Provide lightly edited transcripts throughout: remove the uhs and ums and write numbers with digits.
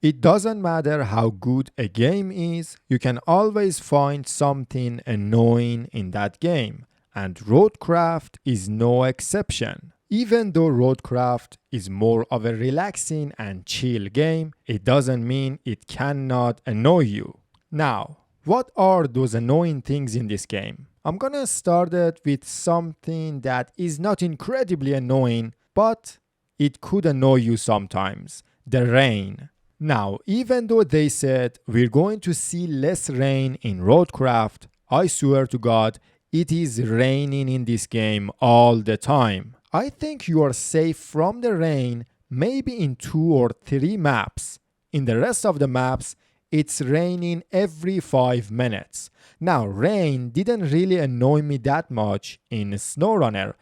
It doesn't matter how good a game is, you can always find something annoying in that game, and RoadCraft is no exception. Even though RoadCraft is more of a relaxing and chill game, it doesn't mean it cannot annoy you. Now, what are those annoying things in this game? I'm gonna start it with something that is not incredibly annoying, but it could annoy you sometimes. The rain. Now, even though they said we're going to see less rain in RoadCraft, I swear to God, it is raining in this game all the time. I think you are safe from the rain maybe in 2 or 3 maps. In the rest of the maps, it's raining every 5 minutes. Now, rain didn't really annoy me that much in SnowRunner,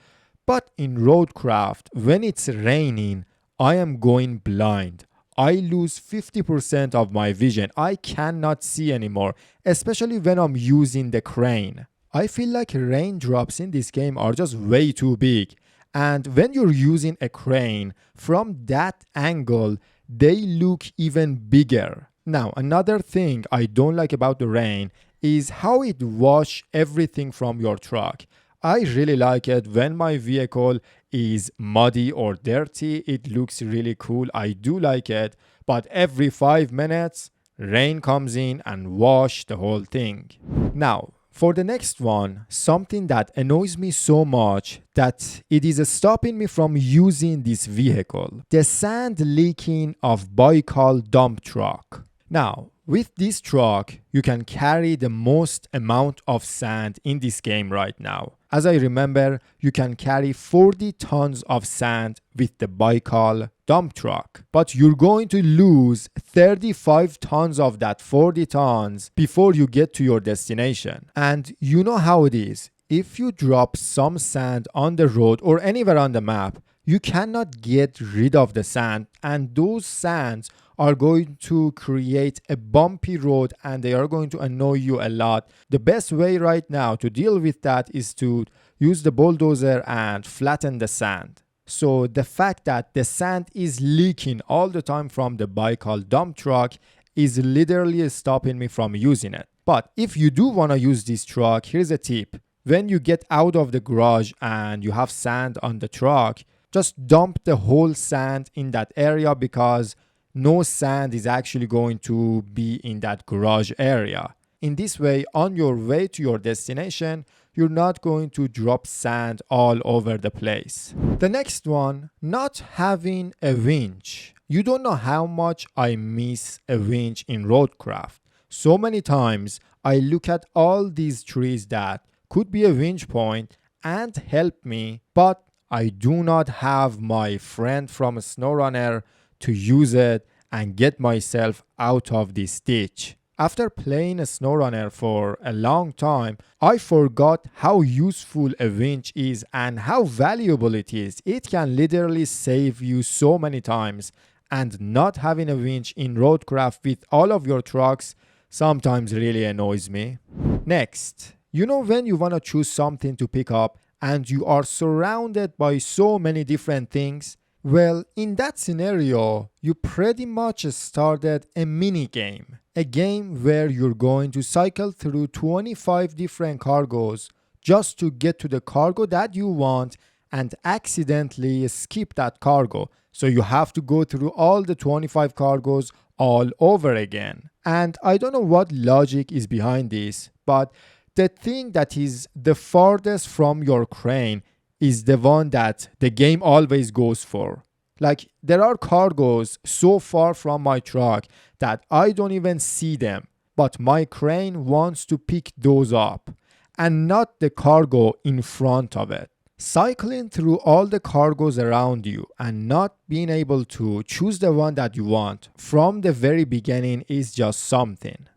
but in RoadCraft, when it's raining, I am going blind. I lose 50% of my vision. I cannot see anymore, especially when I'm using the crane. I feel like raindrops in this game are just way too big. And when you're using a crane, from that angle, they look even bigger. Now, another thing I don't like about the rain is how it washes everything from your truck. I really like it when my vehicle is muddy or dirty. It looks really cool. I do like it. But every 5 minutes, rain comes in and wash the whole thing. Now, for the next one, something that annoys me so much that it is stopping me from using this vehicle. The sand leaking of Baikal dump truck. Now, with this truck, you can carry the most amount of sand in this game right now. As I remember, you can carry 40 tons of sand with the Baikal dump truck. But you're going to lose 35 tons of that 40 tons before you get to your destination. And you know how it is. If you drop some sand on the road or anywhere on the map, you cannot get rid of the sand, and those sands are going to create a bumpy road and they are going to annoy you a lot. The best way right now to deal with that is to use the bulldozer and flatten the sand. So the fact that the sand is leaking all the time from the Baikal dump truck is literally stopping me from using it. But if you do want to use this truck, here's a tip. When you get out of the garage and you have sand on the truck, just dump the whole sand in that area, because no sand is actually going to be in that garage area. In this way, on your way to your destination, you're not going to drop sand all over the place. The next one, not having a winch. You don't know how much I miss a winch in RoadCraft. So many times I look at all these trees that could be a winch point and help me, but I do not have my friend from SnowRunner to use it and get myself out of this ditch. After playing a SnowRunner for a long time, I forgot how useful a winch is and how valuable it is. It can literally save you so many times, and not having a winch in RoadCraft with all of your trucks sometimes really annoys me. Next, you know when you want to choose something to pick up and you are surrounded by so many different things? Well, in that scenario, you pretty much started a mini game. A game where you're going to cycle through 25 different cargos just to get to the cargo that you want and accidentally skip that cargo. So you have to go through all the 25 cargos all over again. And I don't know what logic is behind this, but the thing that is the farthest from your crane is the one that the game always goes for. Like, there are cargos so far from my truck that I don't even see them, but my crane wants to pick those up and not the cargo in front of it. Cycling through all the cargos around you and not being able to choose the one that you want from the very beginning is just something.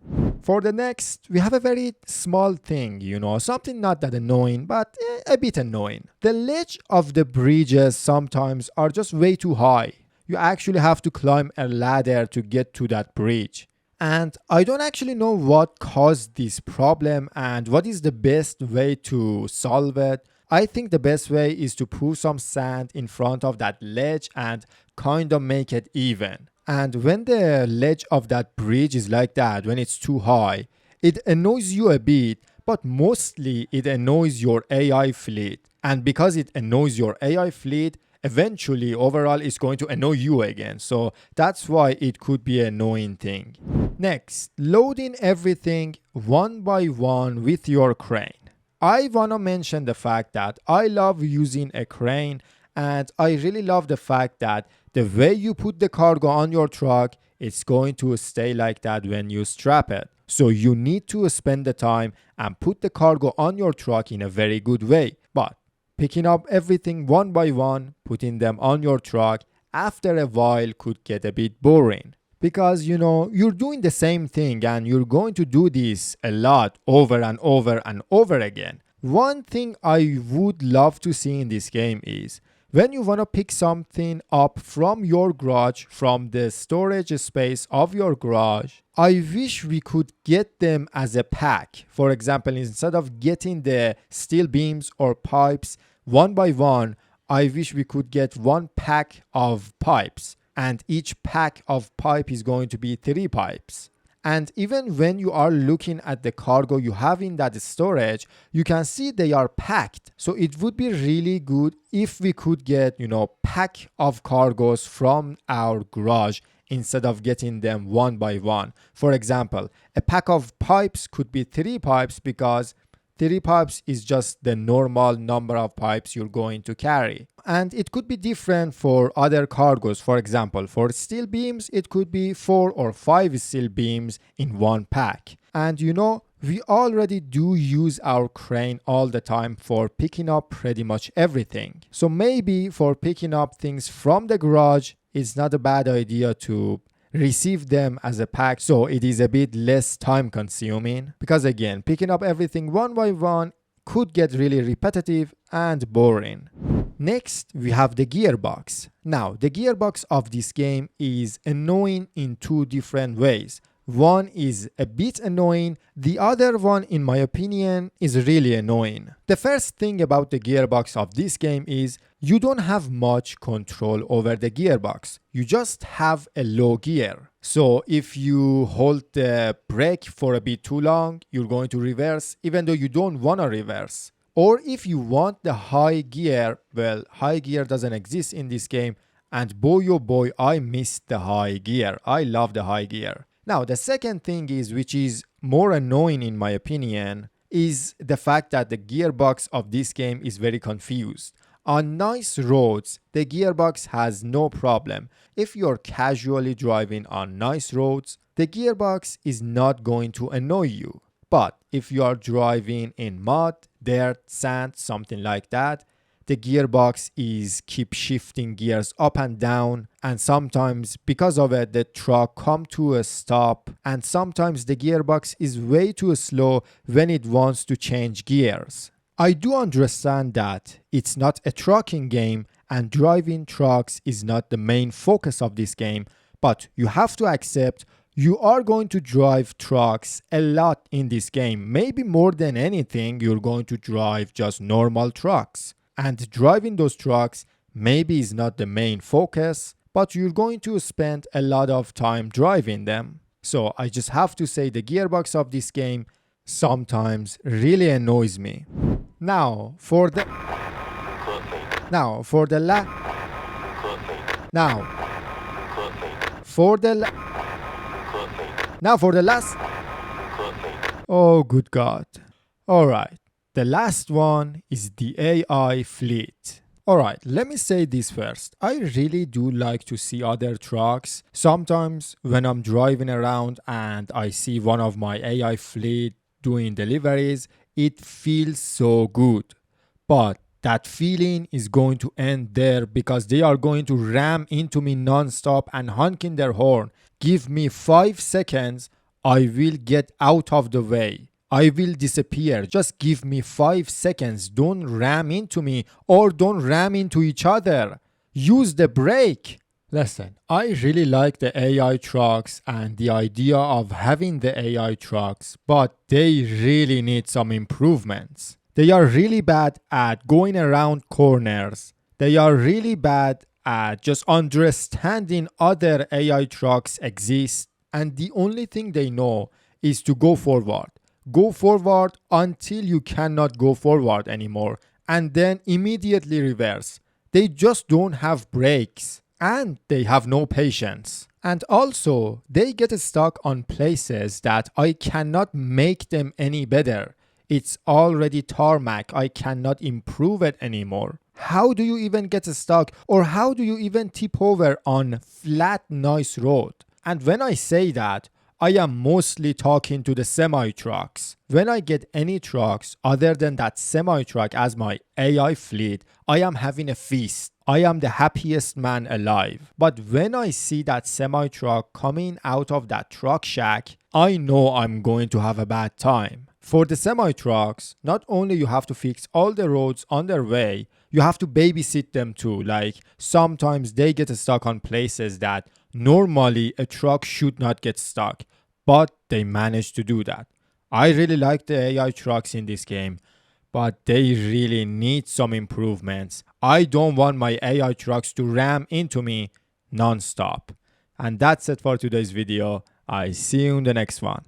For the next, we have a very small thing, something not that annoying, but a bit annoying. The ledge of the bridges sometimes are just way too high. You actually have to climb a ladder to get to that bridge. And I don't actually know what caused this problem and what is the best way to solve it. I think the best way is to pour some sand in front of that ledge and kind of make it even. And when the ledge of that bridge is like that, when it's too high, it annoys you a bit, but mostly it annoys your AI fleet. And because it annoys your AI fleet, eventually overall it's going to annoy you again. So that's why it could be an annoying thing. Next, loading everything one by one with your crane. I want to mention the fact that I love using a crane, and I really love the fact that the way you put the cargo on your truck, it's going to stay like that when you strap it. So you need to spend the time and put the cargo on your truck in a very good way. But picking up everything one by one, putting them on your truck, after a while could get a bit boring. Because you're doing the same thing and you're going to do this a lot over and over and over again. One thing I would love to see in this game is when you want to pick something up from your garage, from the storage space of your garage, I wish we could get them as a pack. For example, instead of getting the steel beams or pipes one by one, I wish we could get one pack of pipes. And each pack of pipe is going to be 3 pipes. And even when you are looking at the cargo you have in that storage, you can see they are packed. So it would be really good if we could get, pack of cargos from our garage instead of getting them one by one. For example, a pack of pipes could be 3 pipes because 3 pipes is just the normal number of pipes you're going to carry. And it could be different for other cargos. For example, for steel beams, it could be 4 or 5 steel beams in one pack. And we already do use our crane all the time for picking up pretty much everything. So maybe for picking up things from the garage, it's not a bad idea to receive them as a pack, so it is a bit less time consuming, because again, picking up everything one by one could get really repetitive and boring. Next, we have the gearbox. Now, the gearbox of this game is annoying in 2 different ways. One is a bit annoying, the other one, in my opinion, is really annoying. The first thing about the gearbox of this game is you don't have much control over the gearbox. You just have a low gear. So if you hold the brake for a bit too long, you're going to reverse even though you don't want to reverse. Or if you want the high gear, well, high gear doesn't exist in this game, and boy oh boy, I missed the high gear. I love the high gear. Now, the second thing is, which is more annoying in my opinion, is the fact that the gearbox of this game is very confused. On nice roads, the gearbox has no problem. If you're casually driving on nice roads, the gearbox is not going to annoy you. But if you are driving in mud, dirt, sand, something like that, the gearbox is keep shifting gears up and down, and sometimes because of it the truck come to a stop, and sometimes the gearbox is way too slow when it wants to change gears. I do understand that it's not a trucking game and driving trucks is not the main focus of this game, but you have to accept you are going to drive trucks a lot in this game. Maybe more than anything, you're going to drive just normal trucks. And driving those trucks maybe is not the main focus, but you're going to spend a lot of time driving them. So I just have to say the gearbox of this game sometimes really annoys me. Now for the last. Oh, good God. Alright. The last one is the AI fleet. Alright, let me say this first. I really do like to see other trucks. Sometimes when I'm driving around and I see one of my AI fleet doing deliveries, it feels so good. But that feeling is going to end there because they are going to ram into me non-stop and honking their horn. Give me 5 seconds, I will get out of the way. I will disappear. Just give me 5 seconds. Don't ram into me or don't ram into each other. Use the brake. Listen, I really like the AI trucks and the idea of having the AI trucks, but they really need some improvements. They are really bad at going around corners. They are really bad just understanding other AI trucks exist, and the only thing they know is to go forward. Go forward until you cannot go forward anymore, and then immediately reverse. They just don't have brakes, and they have no patience. And also, they get stuck on places that I cannot make them any better. It's already tarmac, I cannot improve it anymore. How do you even get stuck, or how do you even tip over on flat, nice road? And when I say that, I am mostly talking to the semi-trucks. When I get any trucks other than that semi-truck as my AI fleet, I am having a feast. I am the happiest man alive. But when I see that semi-truck coming out of that truck shack, I know I'm going to have a bad time. For the semi-trucks, not only you have to fix all the roads on their way, you have to babysit them too. Like sometimes they get stuck on places that normally a truck should not get stuck, but they manage to do that. I really like the AI trucks in this game, but they really need some improvements. I don't want my AI trucks to ram into me non-stop. And that's it for today's video. I see you in the next one.